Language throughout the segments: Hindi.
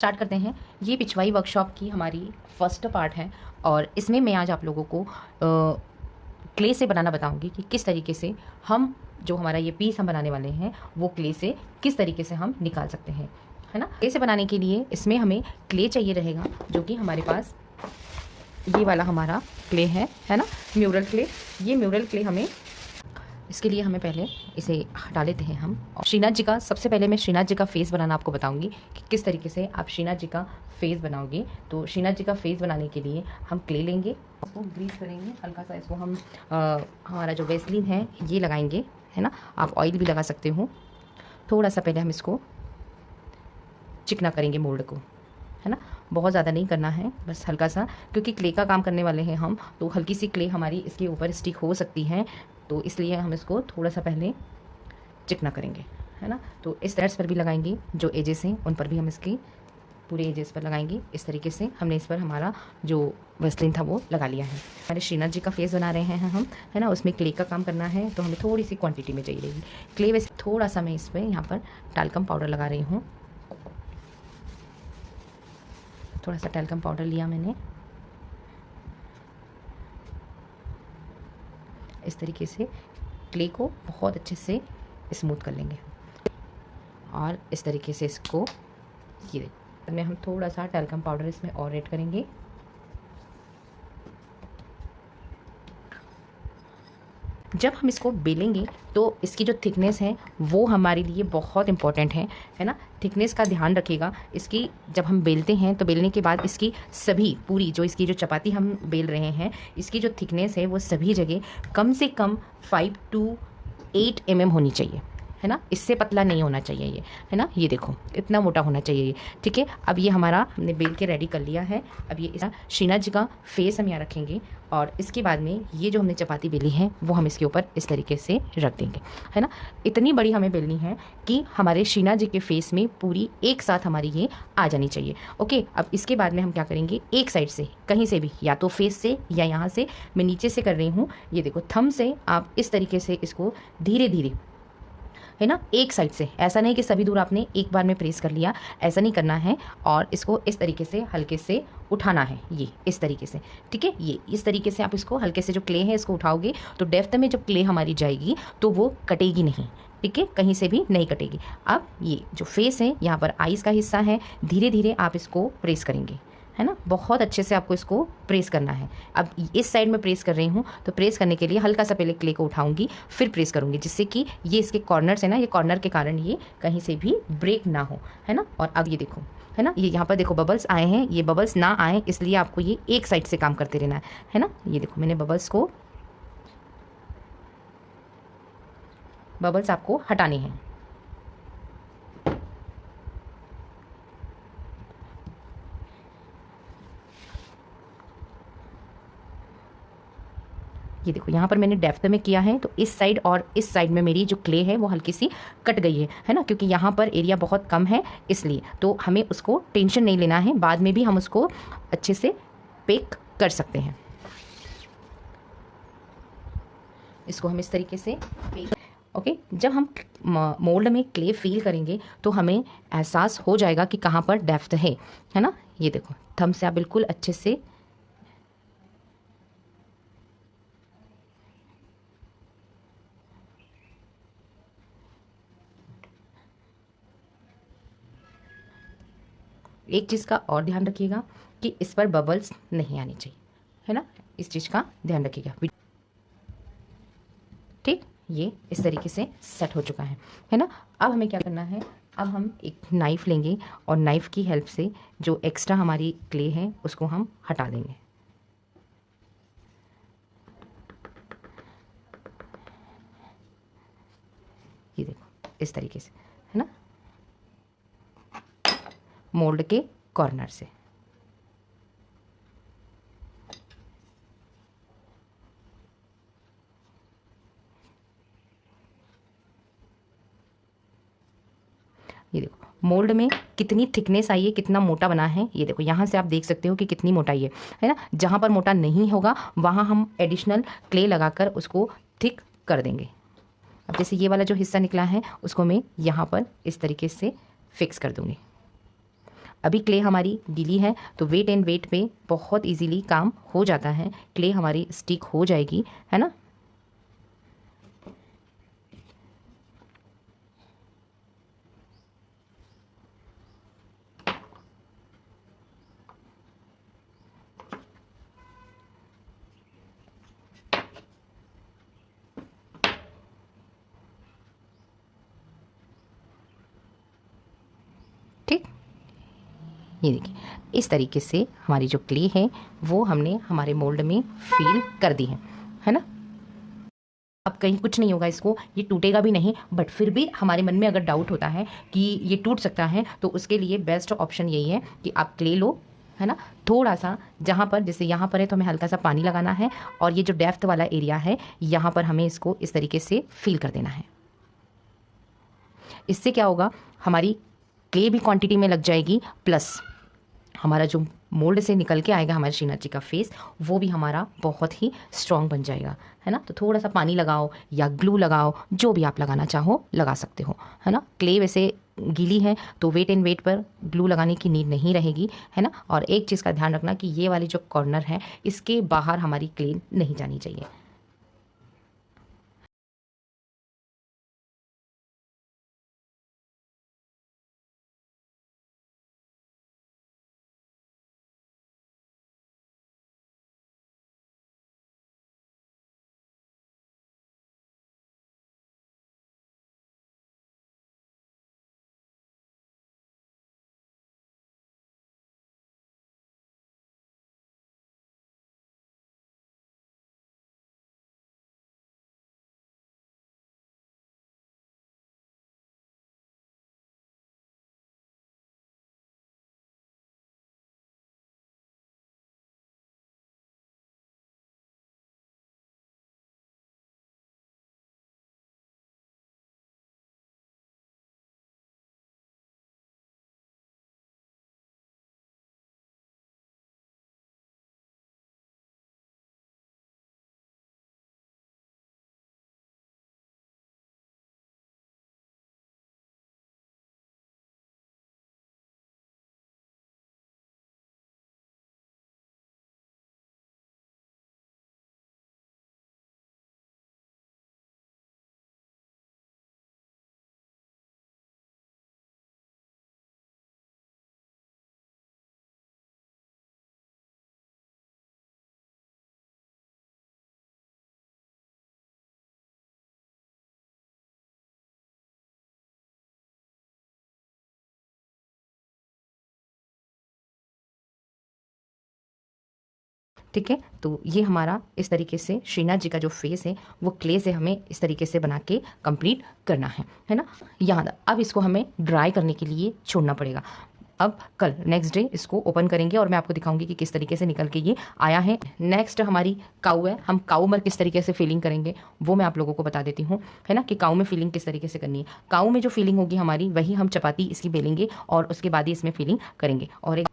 स्टार्ट करते हैं। ये पिछवाई वर्कशॉप की हमारी फर्स्ट पार्ट है और इसमें मैं आज आप लोगों को क्ले से बनाना बताऊंगी कि किस तरीके से हम जो हमारा ये पीस हम बनाने वाले हैं वो क्ले से किस तरीके से हम निकाल सकते हैं, है ना। क्ले से बनाने के लिए इसमें हमें क्ले चाहिए रहेगा, जो कि हमारे पास ये वाला हमारा क्ले है ना, म्यूरल क्ले। ये म्यूरल क्ले इसके लिए हमें पहले इसे हटा लेते हैं हम। और श्रीनाथ जी का सबसे पहले मैं श्रीनाथ जी का फेस बनाना आपको बताऊंगी कि किस तरीके से आप श्रीनाथ जी का फेस बनाओगे। तो श्रीनाथ जी का फेस बनाने के लिए हम क्ले लेंगे, उसको ग्रीस करेंगे हल्का सा। इसको हम हमारा जो वेस्लिन है ये लगाएंगे, है ना। आप ऑयल भी लगा सकते हो। थोड़ा सा पहले हम इसको चिकना करेंगे मोल्ड को, है ना। बहुत ज़्यादा नहीं करना है, बस हल्का सा, क्योंकि क्ले का काम करने वाले हैं हम, तो हल्की सी क्ले हमारी इसके ऊपर स्टिक हो सकती है, तो इसलिए हम इसको थोड़ा सा पहले चिकना करेंगे, है ना। तो इस साइड्स पर भी लगाएंगे, जो एजेस हैं उन पर भी हम इसकी पूरे एजेस पर लगाएंगे। इस तरीके से हमने इस पर हमारा जो वेस्लिन था वो लगा लिया है। हमारे श्रीनाथ जी का फेस बना रहे हैं हम, है ना। उसमें क्ले का काम करना है, तो हमें थोड़ी सी क्वांटिटी में चाहिए रहेगी क्ले। वैसे थोड़ा सा मैं इस पर यहाँ पर टाल्कम पाउडर लगा रही हूँ। थोड़ा सा टैल्कम पाउडर लिया मैंने। इस तरीके से क्ले को बहुत अच्छे से स्मूथ कर लेंगे और इस तरीके से इसको ये में हम थोड़ा सा टैल्कम पाउडर इसमें और ऐड करेंगे। जब हम इसको बेलेंगे तो इसकी जो थिकनेस है वो हमारे लिए बहुत इंपॉर्टेंट है ना। थिकनेस का ध्यान रखिएगा इसकी। जब हम बेलते हैं तो बेलने के बाद इसकी सभी पूरी जो इसकी जो चपाती हम बेल रहे हैं, इसकी जो थिकनेस है वो सभी जगह कम से कम 5 to 8 mm होनी चाहिए, है ना। इससे पतला नहीं होना चाहिए ये, है ना। ये देखो इतना मोटा होना चाहिए ये, ठीक है। अब ये हमारा हमने बेल के रेडी कर लिया है। अब ये श्रीनाथ जी का फेस हम यहाँ रखेंगे और इसके बाद में ये जो हमने चपाती बेली है वो हम इसके ऊपर इस तरीके से रख देंगे, है ना। इतनी बड़ी हमें बेलनी है कि हमारे श्रीनाथ जी के फेस में पूरी एक साथ हमारी ये आ जानी चाहिए। ओके, अब इसके बाद में हम क्या करेंगे, एक साइड से कहीं से भी, या तो फेस से या यहाँ से, मैं नीचे से कर रही हूँ, ये देखो थंब से आप इस तरीके से इसको धीरे धीरे, है ना, एक साइड से। ऐसा नहीं कि सभी दूर आपने एक बार में प्रेस कर लिया, ऐसा नहीं करना है। और इसको इस तरीके से हल्के से उठाना है, ये इस तरीके से, ठीक है। ये इस तरीके से आप इसको हल्के से जो क्ले है इसको उठाओगे तो डेप्थ में जब क्ले हमारी जाएगी तो वो कटेगी नहीं, ठीक है, कहीं से भी नहीं कटेगी। अब ये जो फेस है यहाँ पर आईज का हिस्सा है, धीरे धीरे आप इसको प्रेस करेंगे, है ना। बहुत अच्छे से आपको इसको प्रेस करना है। अब इस साइड में प्रेस कर रही हूँ, तो प्रेस करने के लिए हल्का सा पहले क्ले को उठाऊंगी, फिर प्रेस करूँगी, जिससे कि ये इसके कॉर्नर्स है ना, ये कॉर्नर के कारण ये कहीं से भी ब्रेक ना हो, है ना। और अब ये देखो, है ना, ये यहाँ पर देखो बबल्स आए हैं, ये बबल्स ना आए इसलिए आपको ये एक साइड से काम करते रहना है ना। ये देखो मैंने बबल्स आपको हटाने हैं। ये देखो यहाँ पर मैंने डेप्थ में किया है, तो इस साइड और इस साइड में मेरी जो क्ले है वो हल्की सी कट गई है ना, क्योंकि यहाँ पर एरिया बहुत कम है इसलिए। तो हमें उसको टेंशन नहीं लेना है, बाद में भी हम उसको अच्छे से बेक कर सकते हैं। इसको हम इस तरीके से ओके, जब हम मोल्ड में क्ले फील करेंगे तो हमें एहसास हो जाएगा कि कहाँ पर डेप्थ है ना। ये देखो थंब से आप बिल्कुल अच्छे से एक चीज़ का और ध्यान रखिएगा कि इस पर बबल्स नहीं आने चाहिए, है ना। इस चीज़ का ध्यान रखिएगा, ठीक। ये इस तरीके से सेट हो चुका है ना। अब हमें क्या करना है, अब हम एक नाइफ़ लेंगे और नाइफ़ की हेल्प से जो एक्स्ट्रा हमारी क्ले है उसको हम हटा देंगे। ये देखो इस तरीके से, है ना, मोल्ड के कॉर्नर से। ये देखो मोल्ड में कितनी थिकनेस आई है, कितना मोटा बना है। ये देखो यहाँ से आप देख सकते हो कि कितनी मोटाई है ना। जहाँ पर मोटा नहीं होगा वहाँ हम एडिशनल क्ले लगाकर उसको थिक कर देंगे। अब जैसे ये वाला जो हिस्सा निकला है उसको मैं यहाँ पर इस तरीके से फिक्स कर दूँगी। अभी क्ले हमारी गीली है तो वेट एंड वेट पे बहुत इजीली काम हो जाता है, क्ले हमारी स्टिक हो जाएगी, है ना। ठीक, ये देखिए इस तरीके से हमारी जो क्ले है वो हमने हमारे मोल्ड में फिल कर दी है ना। अब कहीं कुछ नहीं होगा, इसको ये टूटेगा भी नहीं, बट फिर भी हमारे मन में अगर डाउट होता है कि ये टूट सकता है तो उसके लिए बेस्ट ऑप्शन यही है कि आप क्ले लो, है ना। थोड़ा सा जहाँ पर, जैसे यहाँ पर है तो हमें हल्का सा पानी लगाना है, और ये जो डेप्थ वाला एरिया है यहाँ पर हमें इसको इस तरीके से फिल कर देना है। इससे क्या होगा, हमारी क्ले भी क्वांटिटी में लग जाएगी, प्लस हमारा जो मोल्ड से निकल के आएगा हमारे श्रीनाथ जी का फेस, वो भी हमारा बहुत ही स्ट्रॉन्ग बन जाएगा, है ना। तो थोड़ा सा पानी लगाओ या ग्लू लगाओ, जो भी आप लगाना चाहो लगा सकते हो, है ना। क्ले वैसे गीली है तो वेट एंड वेट पर ग्लू लगाने की नीड नहीं रहेगी, है ना। और एक चीज़ का ध्यान रखना कि ये वाली जो कॉर्नर है इसके बाहर हमारी क्ले नहीं जानी चाहिए। ठीक है, तो ये हमारा इस तरीके से श्रीनाथ जी का जो फेस है वो क्ले से हमें इस तरीके से बना के कंप्लीट करना है ना। यहाँ अब इसको हमें ड्राई करने के लिए छोड़ना पड़ेगा। अब कल नेक्स्ट डे इसको ओपन करेंगे और मैं आपको दिखाऊंगी कि किस तरीके से निकल के ये आया है। नेक्स्ट हमारी काऊ है, हम काऊ में किस तरीके से फीलिंग करेंगे वो मैं आप लोगों को बता देती हूँ, है ना, कि काऊ में फीलिंग किस तरीके से करनी है। काऊ में जो फीलिंग होगी हमारी, वही हम चपाती इसकी बेलेंगे और उसके बाद ही इसमें फीलिंग करेंगे। और एक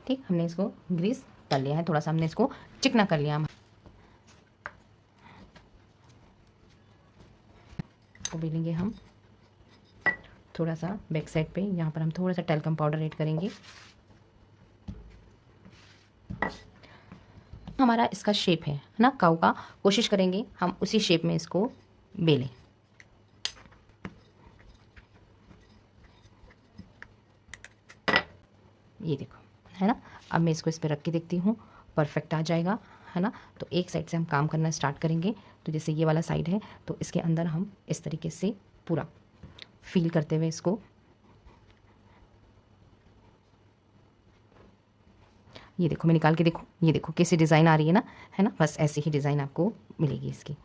ठीक, हमने इसको ग्रीस कर लिया है, थोड़ा सा हमने इसको चिकना कर लिया। इसको बेलेंगे हम थोड़ा सा बैक साइड पे, यहाँ पर हम थोड़ा सा टेल्कम पाउडर ऐड करेंगे। हमारा इसका शेप है ना काऊ का, कोशिश करेंगे हम उसी शेप में इसको बेलें। ये देखो, है ना। अब मैं इसको इस पर रख के देखती हूँ, परफेक्ट आ जाएगा, है ना। तो एक साइड से हम काम करना स्टार्ट करेंगे। तो जैसे ये वाला साइड है तो इसके अंदर हम इस तरीके से पूरा फील करते हुए इसको, ये देखो मैं निकाल के देखो, ये देखो कैसी डिज़ाइन आ रही है ना, है ना। बस ऐसी ही डिज़ाइन आपको मिलेगी इसकी।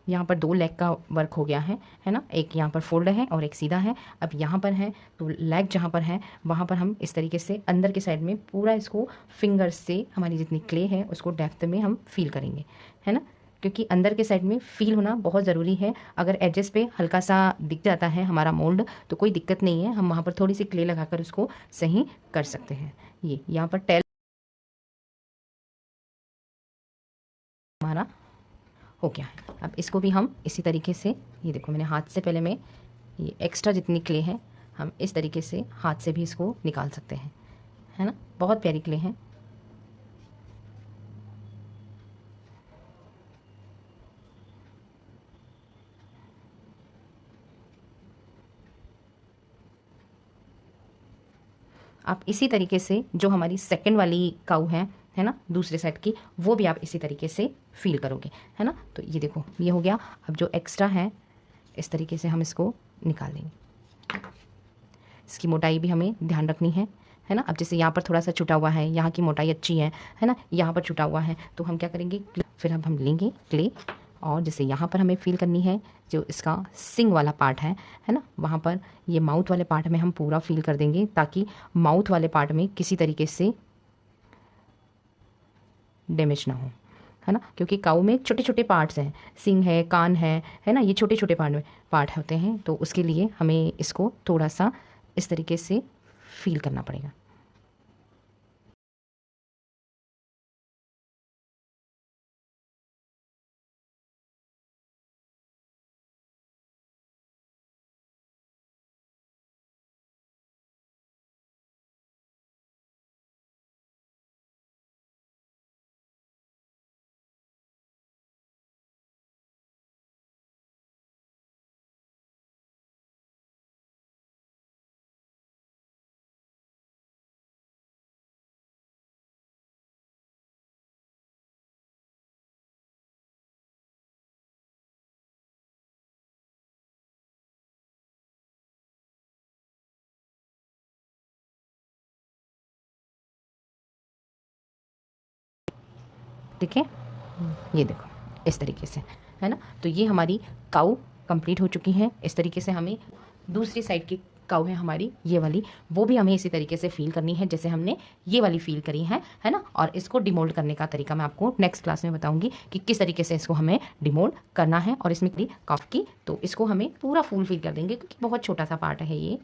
यहाँ पर 2 लेग का वर्क हो गया है ना। एक यहाँ पर फोल्ड है और एक सीधा है। अब यहाँ पर है तो लेग जहाँ पर है वहाँ पर हम इस तरीके से अंदर के साइड में पूरा इसको फिंगर्स से हमारी जितनी क्ले है उसको डेप्थ में हम फील करेंगे, है ना। क्योंकि अंदर के साइड में फील होना बहुत ज़रूरी है। अगर एजेस पे हल्का सा दिख जाता है हमारा मोल्ड तो कोई दिक्कत नहीं है, हम वहाँ पर थोड़ी सी क्ले लगाकर उसको सही कर सकते हैं। ये यहाँ पर टेल हमारा हो गया है। अब इसको भी हम इसी तरीके से, ये देखो मैंने हाथ से पहले में ये एक्स्ट्रा जितनी क्ले है हम इस तरीके से हाथ से भी इसको निकाल सकते हैं, है ना। बहुत प्यारी क्ले है। आप इसी तरीके से जो हमारी सेकंड वाली काऊ है ना, दूसरे साइड की, वो भी आप इसी तरीके से फील करोगे, है ना। तो ये देखो ये हो गया। अब जो एक्स्ट्रा है इस तरीके से हम इसको निकाल देंगे। इसकी मोटाई भी हमें ध्यान रखनी है ना। अब जैसे यहाँ पर थोड़ा सा छुटा हुआ है, यहाँ की मोटाई अच्छी है ना, यहाँ पर छुटा हुआ है तो हम क्या करेंगे, फिर अब हम लेंगे क्ले और जैसे यहाँ पर हमें फील करनी है जो इसका सिंग वाला पार्ट है ना, वहाँ पर ये माउथ वाले पार्ट में हम पूरा फील कर देंगे ताकि माउथ वाले पार्ट में किसी तरीके से डैमेज ना हो, है ना। क्योंकि काऊ में छोटे छोटे पार्ट्स हैं, सिंग है, कान है ना, ये छोटे छोटे पार्ट होते हैं। तो उसके लिए हमें इसको थोड़ा सा इस तरीके से फील करना पड़ेगा। ठीक है, ये देखो इस तरीके से, है ना। तो ये हमारी काऊ कंप्लीट हो चुकी है। इस तरीके से हमें दूसरी साइड की काऊ है हमारी ये वाली, वो भी हमें इसी तरीके से फील करनी है जैसे हमने ये वाली फील करी है ना। और इसको डिमोल्ड करने का तरीका मैं आपको नेक्स्ट क्लास में बताऊंगी कि किस तरीके से इसको हमें डिमोल्ड करना है। और इसमें काफ की तो इसको हमें पूरा फुल फील कर देंगे क्योंकि बहुत छोटा सा पार्ट है ये।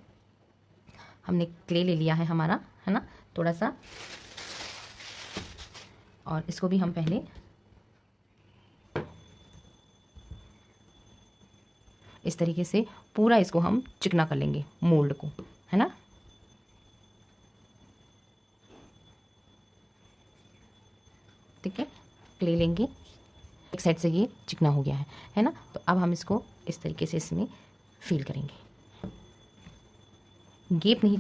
हमने क्ले ले लिया है हमारा, है ना, थोड़ा सा, और इसको भी हम पहले इस तरीके से पूरा इसको हम चिकना कर लेंगे मोल्ड को, है ना। ठीक है, क्ले लेंगे, एक साइड से ये चिकना हो गया है ना। तो अब हम इसको इस तरीके से इसमें फील करेंगे, गैप नहीं।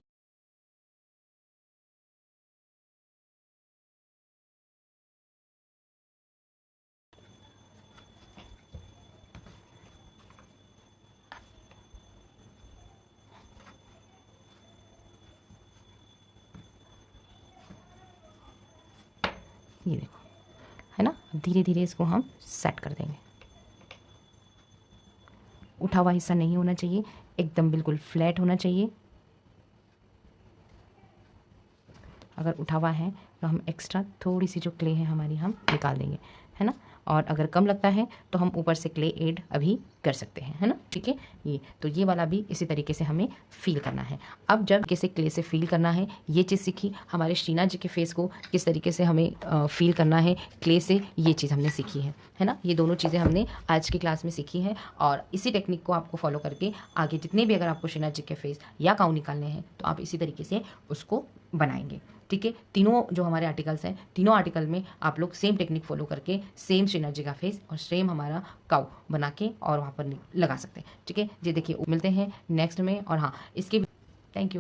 ये देखो, है ना। धीरे धीरे इसको हम सेट कर देंगे। उठा हुआ हिस्सा नहीं होना चाहिए, एकदम बिल्कुल फ्लैट होना चाहिए। अगर उठा हुआ है तो हम एक्स्ट्रा थोड़ी सी जो क्ले है हमारी हम निकाल देंगे, है ना। और अगर कम लगता है तो हम ऊपर से क्ले ऐड अभी कर सकते हैं, है ना। ठीक है, ये तो ये वाला भी इसी तरीके से हमें फील करना है। अब जब कैसे क्ले से फील करना है ये चीज़ सीखी, हमारे शीना जी के फेस को किस तरीके से हमें फील करना है क्ले से, ये चीज़ हमने सीखी है ना। ये दोनों चीज़ें हमने आज की क्लास में सीखी हैं और इसी टेक्निक को आपको फॉलो करके आगे जितने भी अगर आपको शीना जी के फेस या काऊ निकालने हैं तो आप इसी तरीके से उसको बनाएंगे। ठीक है, तीनों जो हमारे आर्टिकल्स हैं, तीनों आर्टिकल में आप लोग सेम टेक्निक फॉलो करके सेम श्रीनाथ जी का फेस और सेम हमारा काऊ बना के और वहाँ पर लगा सकते हैं। ठीक है जी, देखिए मिलते हैं नेक्स्ट में। और हाँ, इसके थैंक यू।